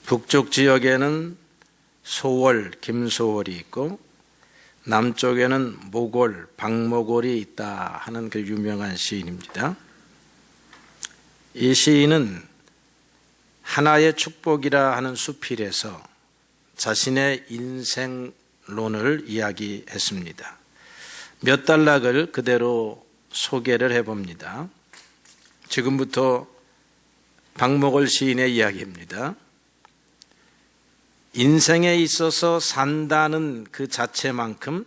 북쪽 지역에는 소월, 김소월이 있고 남쪽에는 모골, 박모골이 있다 하는 그 유명한 시인입니다. 이 시인은 하나의 축복이라 하는 수필에서 자신의 인생론을 이야기했습니다. 몇 단락을 그대로 소개를 해봅니다. 지금부터 박모골 시인의 이야기입니다. 인생에 있어서 산다는 그 자체만큼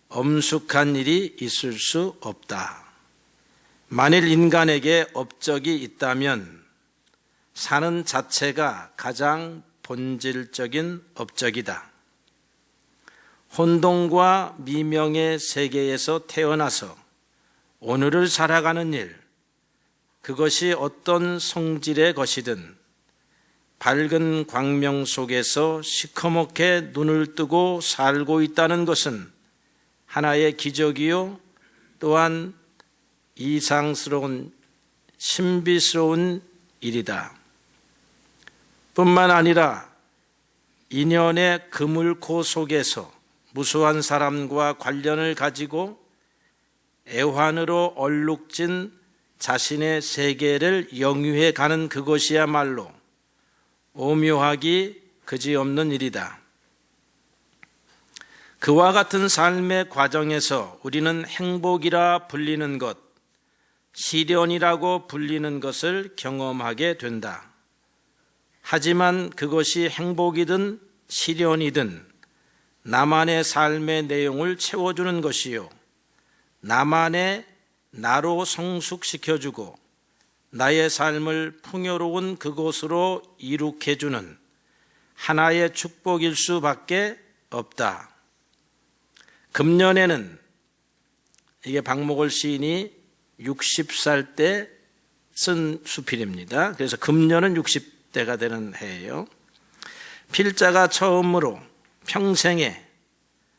엄숙한 일이 있을 수 없다. 만일 인간에게 업적이 있다면 사는 자체가 가장 본질적인 업적이다. 혼돈과 미명의 세계에서 태어나서 오늘을 살아가는 일, 그것이 어떤 성질의 것이든 밝은 광명 속에서 시커멓게 눈을 뜨고 살고 있다는 것은 하나의 기적이요, 또한 이상스러운 신비스러운 일이다. 뿐만 아니라 인연의 그물코 속에서 무수한 사람과 관련을 가지고 애환으로 얼룩진 자신의 세계를 영유해 가는 그것이야말로 오묘하기 그지없는 일이다. 그와 같은 삶의 과정에서 우리는 행복이라 불리는 것, 시련이라고 불리는 것을 경험하게 된다. 하지만 그것이 행복이든 시련이든 나만의 삶의 내용을 채워주는 것이요, 나만의 나로 성숙시켜주고 나의 삶을 풍요로운 그곳으로 이룩해주는 하나의 축복일 수밖에 없다. 금년에는, 이게 박모골 시인이 60살 때 쓴 수필입니다. 그래서 금년은 60대가 되는 해예요. 필자가 처음으로 평생에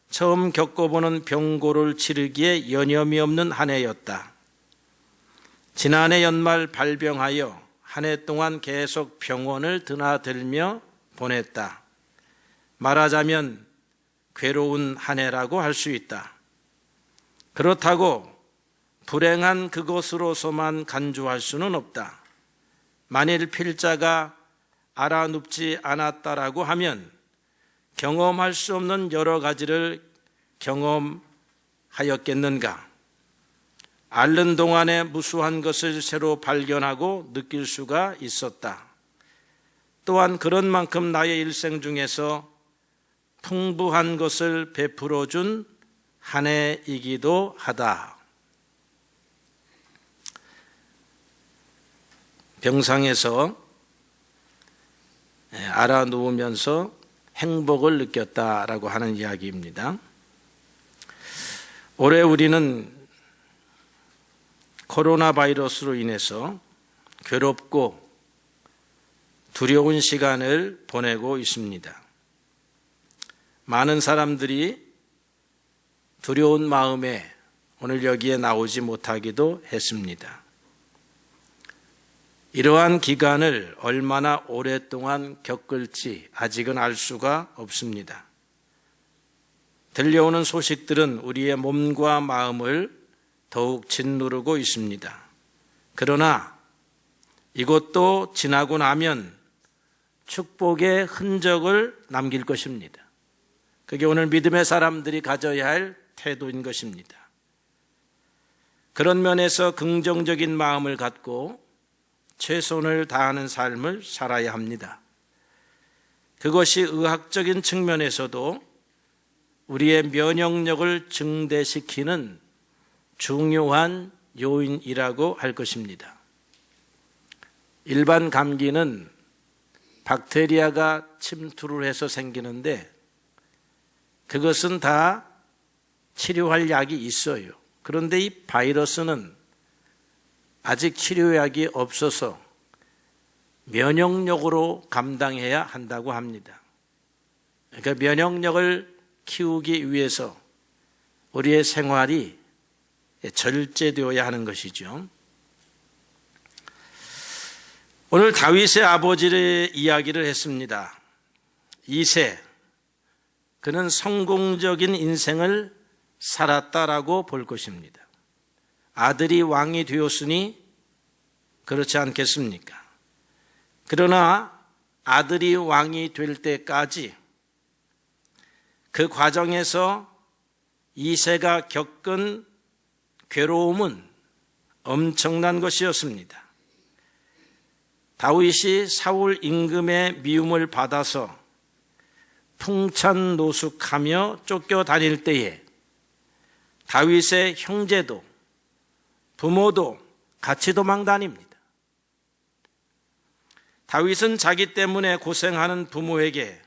처음 겪어보는 병고를 치르기에 여념이 없는 한 해였다. 지난해 연말 발병하여 한 해 동안 계속 병원을 드나들며 보냈다. 말하자면 괴로운 한 해라고 할 수 있다. 그렇다고 불행한 그것으로서만 간주할 수는 없다. 만일 필자가 알아눕지 않았다라고 하면 경험할 수 없는 여러 가지를 경험하였겠는가? 앓는 동안에 무수한 것을 새로 발견하고 느낄 수가 있었다. 또한 그런 만큼 나의 일생 중에서 풍부한 것을 베풀어준 한 해이기도 하다. 병상에서 알아 누우면서 행복을 느꼈다라고 하는 이야기입니다. 올해 우리는 코로나 바이러스로 인해서 괴롭고 두려운 시간을 보내고 있습니다. 많은 사람들이 두려운 마음에 오늘 여기에 나오지 못하기도 했습니다. 이러한 기간을 얼마나 오랫동안 겪을지 아직은 알 수가 없습니다. 들려오는 소식들은 우리의 몸과 마음을 더욱 짓누르고 있습니다. 그러나 이것도 지나고 나면 축복의 흔적을 남길 것입니다. 그게 오늘 믿음의 사람들이 가져야 할 태도인 것입니다. 그런 면에서 긍정적인 마음을 갖고 최선을 다하는 삶을 살아야 합니다. 그것이 의학적인 측면에서도 우리의 면역력을 증대시키는 중요한 요인이라고 할 것입니다. 일반 감기는 박테리아가 침투를 해서 생기는데 그것은 다 치료할 약이 있어요. 그런데 이 바이러스는 아직 치료약이 없어서 면역력으로 감당해야 한다고 합니다. 그러니까 면역력을 키우기 위해서 우리의 생활이 절제되어야 하는 것이죠. 오늘 다윗의 아버지의 이야기를 했습니다. 이새, 그는 성공적인 인생을 살았다라고 볼 것입니다. 아들이 왕이 되었으니 그렇지 않겠습니까? 그러나 아들이 왕이 될 때까지 그 과정에서 이새가 겪은 괴로움은 엄청난 것이었습니다. 다윗이 사울 임금의 미움을 받아서 풍찬노숙하며 쫓겨다닐 때에 다윗의 형제도 부모도 같이 도망다닙니다. 다윗은 자기 때문에 고생하는 부모에게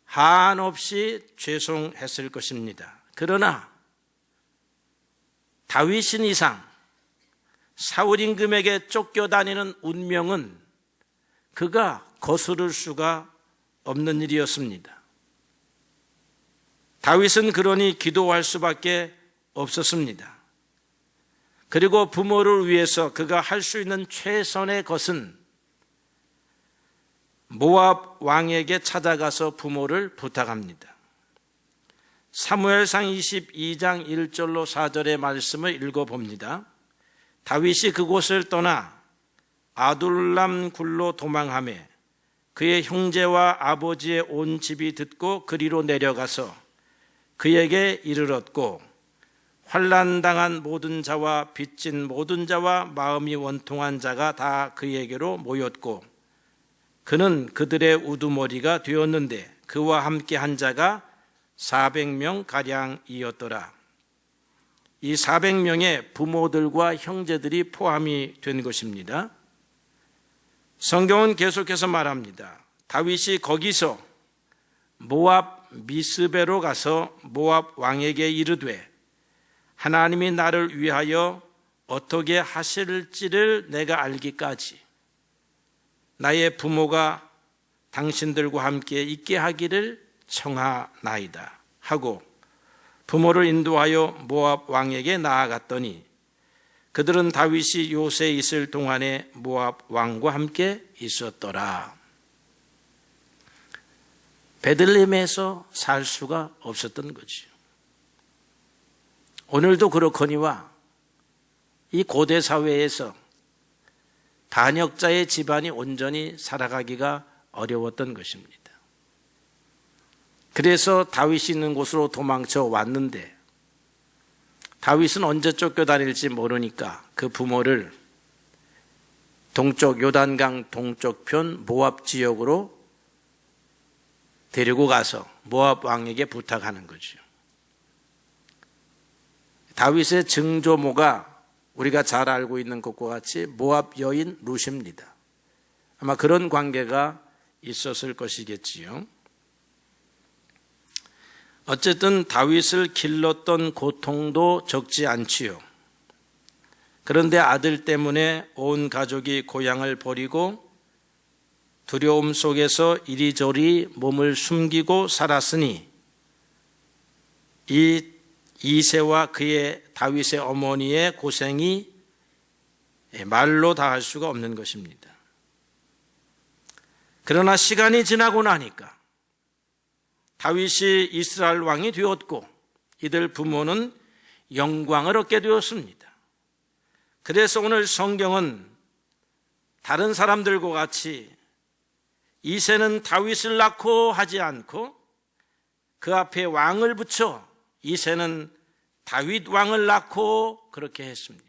한없이 죄송했을 것입니다. 그러나 다윗인 이상 사울 임금에게 쫓겨다니는 운명은 그가 거스를 수가 없는 일이었습니다. 다윗은 그러니 기도할 수밖에 없었습니다. 그리고 부모를 위해서 그가 할 수 있는 최선의 것은 모압 왕에게 찾아가서 부모를 부탁합니다. 사무엘상 22장 1절로 4절의 말씀을 읽어봅니다. 다윗이 그곳을 떠나 아둘람 굴로 도망하매 그의 형제와 아버지의 온 집이 듣고 그리로 내려가서 그에게 이르렀고 환난당한 모든 자와 빚진 모든 자와 마음이 원통한 자가 다 그에게로 모였고 그는 그들의 우두머리가 되었는데 그와 함께 한 자가 400명 가량이었더라. 이 400명의 부모들과 형제들이 포함이 된 것입니다. 성경은 계속해서 말합니다. 다윗이 거기서 모압 미스베로 가서 모압 왕에게 이르되 하나님이 나를 위하여 어떻게 하실지를 내가 알기까지 나의 부모가 당신들과 함께 있게 하기를 청하나이다 하고 부모를 인도하여 모압 왕에게 나아갔더니 그들은 다윗이 요새에 있을 동안에 모압 왕과 함께 있었더라. 베들레헴에서 살 수가 없었던 거죠. 오늘도 그렇거니와 이 고대 사회에서 반역자의 집안이 온전히 살아가기가 어려웠던 것입니다. 그래서 다윗이 있는 곳으로 도망쳐 왔는데 다윗은 언제 쫓겨다닐지 모르니까 그 부모를 동쪽 요단강 동쪽편 모압 지역으로 데리고 가서 모압 왕에게 부탁하는 거죠. 다윗의 증조모가 우리가 잘 알고 있는 것과 같이 모압 여인 룻입니다. 아마 그런 관계가 있었을 것이겠지요. 어쨌든 다윗을 길렀던 고통도 적지 않지요. 그런데 아들 때문에 온 가족이 고향을 버리고 두려움 속에서 이리저리 몸을 숨기고 살았으니 이 이새와 그의 다윗의 어머니의 고생이 말로 다 할 수가 없는 것입니다. 그러나 시간이 지나고 나니까 다윗이 이스라엘 왕이 되었고 이들 부모는 영광을 얻게 되었습니다. 그래서 오늘 성경은 다른 사람들과 같이 이새는 다윗을 낳고 하지 않고 그 앞에 왕을 붙여 이새는 다윗 왕을 낳고 그렇게 했습니다.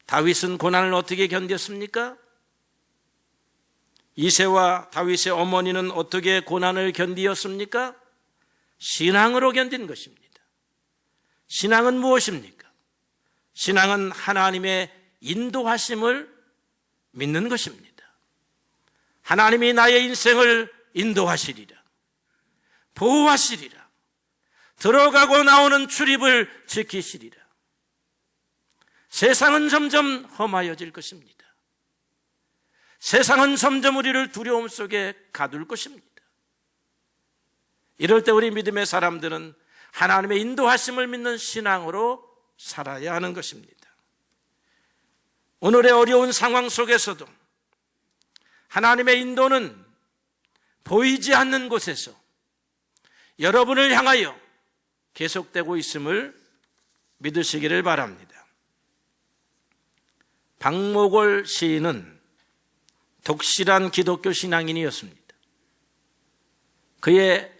다윗은 고난을 어떻게 견뎠습니까? 이새와 다윗의 어머니는 어떻게 고난을 견디었습니까? 신앙으로 견딘 것입니다. 신앙은 무엇입니까? 신앙은 하나님의 인도하심을 믿는 것입니다. 하나님이 나의 인생을 인도하시리라, 보호하시리라, 들어가고 나오는 출입을 지키시리라. 세상은 점점 험하여질 것입니다. 세상은 점점 우리를 두려움 속에 가둘 것입니다. 이럴 때 우리 믿음의 사람들은 하나님의 인도하심을 믿는 신앙으로 살아야 하는 것입니다. 오늘의 어려운 상황 속에서도 하나님의 인도는 보이지 않는 곳에서 여러분을 향하여 계속되고 있음을 믿으시기를 바랍니다. 박목월 시인은 독실한 기독교 신앙인이었습니다. 그의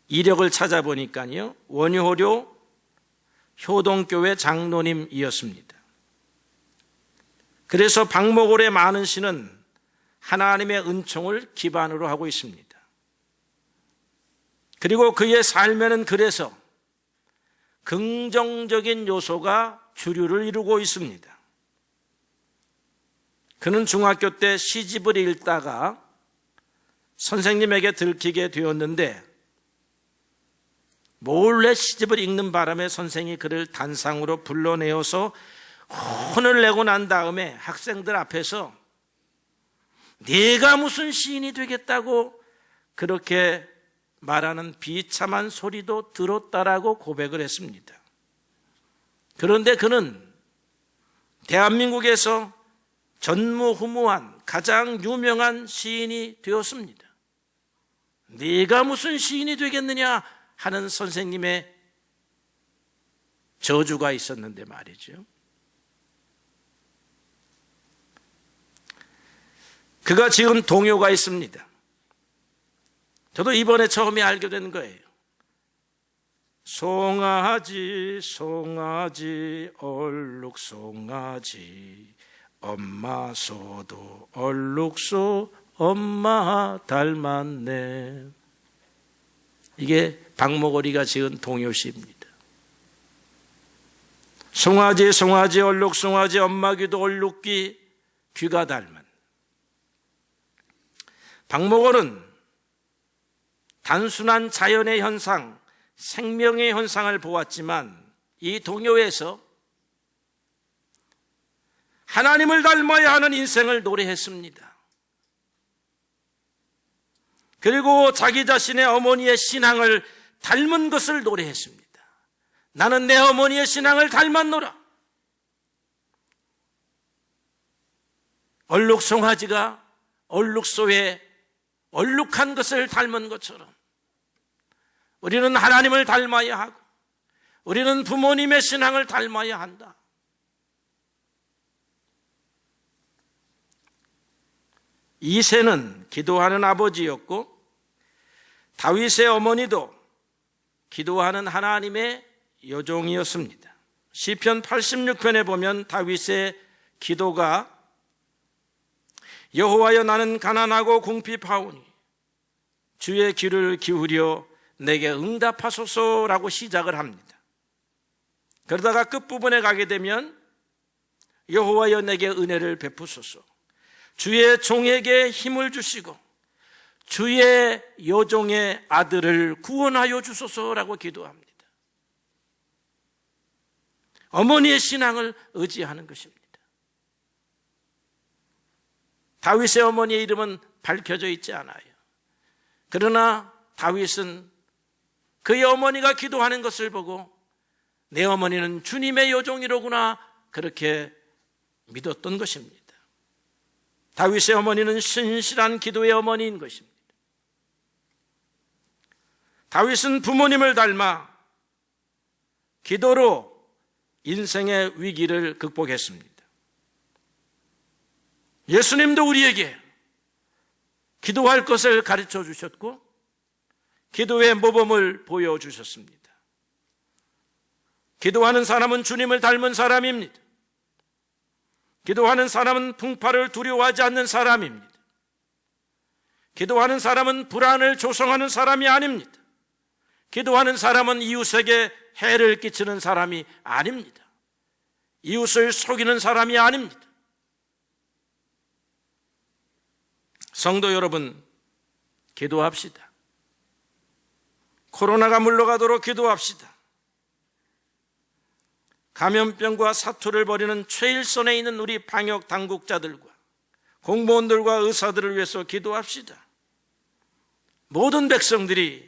이력을 찾아보니까요, 원효료 효동교회 장로님이었습니다. 그래서 박목월의 많은 시는 하나님의 은총을 기반으로 하고 있습니다. 그리고 그의 삶에는 그래서 긍정적인 요소가 주류를 이루고 있습니다. 그는 중학교 때 시집을 읽다가 선생님에게 들키게 되었는데 몰래 시집을 읽는 바람에 선생이 그를 단상으로 불러내어서 혼을 내고 난 다음에 학생들 앞에서 네가 무슨 시인이 되겠다고 그렇게 말하는 비참한 소리도 들었다라고 고백을 했습니다. 그런데 그는 대한민국에서 전무후무한 가장 유명한 시인이 되었습니다. 네가 무슨 시인이 되겠느냐 하는 선생님의 저주가 있었는데 말이죠. 그가 지은 동요가 있습니다. 저도 이번에 처음에 알게 된 거예요. 송아지 송아지 얼룩송아지 엄마 소도 얼룩소 엄마 닮았네. 이게 박목월이가 지은 동요시입니다. 송아지 송아지 얼룩송아지 엄마 귀도 얼룩귀 귀가 닮은. 박목월은 단순한 자연의 현상, 생명의 현상을 보았지만 이 동요에서 하나님을 닮아야 하는 인생을 노래했습니다. 그리고 자기 자신의 어머니의 신앙을 닮은 것을 노래했습니다. 나는 내 어머니의 신앙을 닮았노라. 얼룩송아지가 얼룩소에 얼룩한 것을 닮은 것처럼 우리는 하나님을 닮아야 하고 우리는 부모님의 신앙을 닮아야 한다. 이새는 기도하는 아버지였고 다윗의 어머니도 기도하는 하나님의 여종이었습니다. 시편 86편에 보면 다윗의 기도가 여호와여 나는 가난하고 궁핍하오니 주의 귀를 기울여 내게 응답하소서라고 시작을 합니다. 그러다가 끝부분에 가게 되면 여호와여 내게 은혜를 베푸소서 주의 종에게 힘을 주시고 주의 여종의 아들을 구원하여 주소서라고 기도합니다. 어머니의 신앙을 의지하는 것입니다. 다윗의 어머니의 이름은 밝혀져 있지 않아요. 그러나 다윗은 그의 어머니가 기도하는 것을 보고 내 어머니는 주님의 여종이로구나 그렇게 믿었던 것입니다. 다윗의 어머니는 신실한 기도의 어머니인 것입니다. 다윗은 부모님을 닮아 기도로 인생의 위기를 극복했습니다. 예수님도 우리에게 기도할 것을 가르쳐 주셨고 기도의 모범을 보여주셨습니다. 기도하는 사람은 주님을 닮은 사람입니다. 기도하는 사람은 풍파를 두려워하지 않는 사람입니다. 기도하는 사람은 불안을 조성하는 사람이 아닙니다. 기도하는 사람은 이웃에게 해를 끼치는 사람이 아닙니다. 이웃을 속이는 사람이 아닙니다. 성도 여러분, 기도합시다. 코로나가 물러가도록 기도합시다. 감염병과 사투를 벌이는 최일선에 있는 우리 방역 당국자들과 공무원들과 의사들을 위해서 기도합시다. 모든 백성들이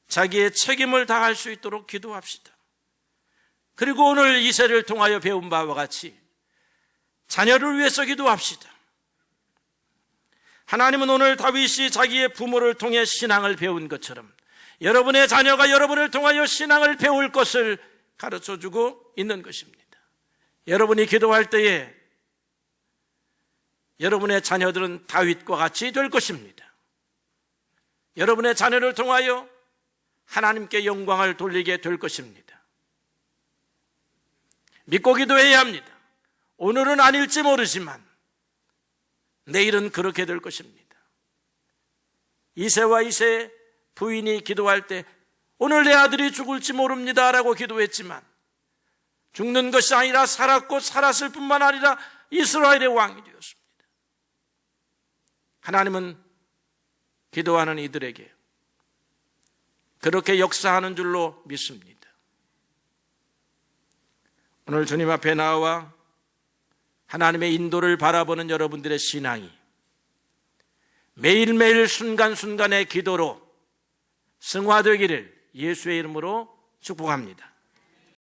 자기의 책임을 다할 수 있도록 기도합시다. 그리고 오늘 이세를 통하여 배운 바와 같이 자녀를 위해서 기도합시다. 하나님은 오늘 다윗이 자기의 부모를 통해 신앙을 배운 것처럼 여러분의 자녀가 여러분을 통하여 신앙을 배울 것을 가르쳐주고 있는 것입니다. 여러분이 기도할 때에 여러분의 자녀들은 다윗과 같이 될 것입니다. 여러분의 자녀를 통하여 하나님께 영광을 돌리게 될 것입니다. 믿고 기도해야 합니다. 오늘은 아닐지 모르지만 내일은 그렇게 될 것입니다. 이새와 이새 부인이 기도할 때 오늘 내 아들이 죽을지 모릅니다 라고 기도했지만 죽는 것이 아니라 살았고 살았을 뿐만 아니라 이스라엘의 왕이 되었습니다. 하나님은 기도하는 이들에게 그렇게 역사하는 줄로 믿습니다. 오늘 주님 앞에 나와 하나님의 인도를 바라보는 여러분들의 신앙이 매일매일 순간순간의 기도로 승화되기를 예수의 이름으로 축복합니다.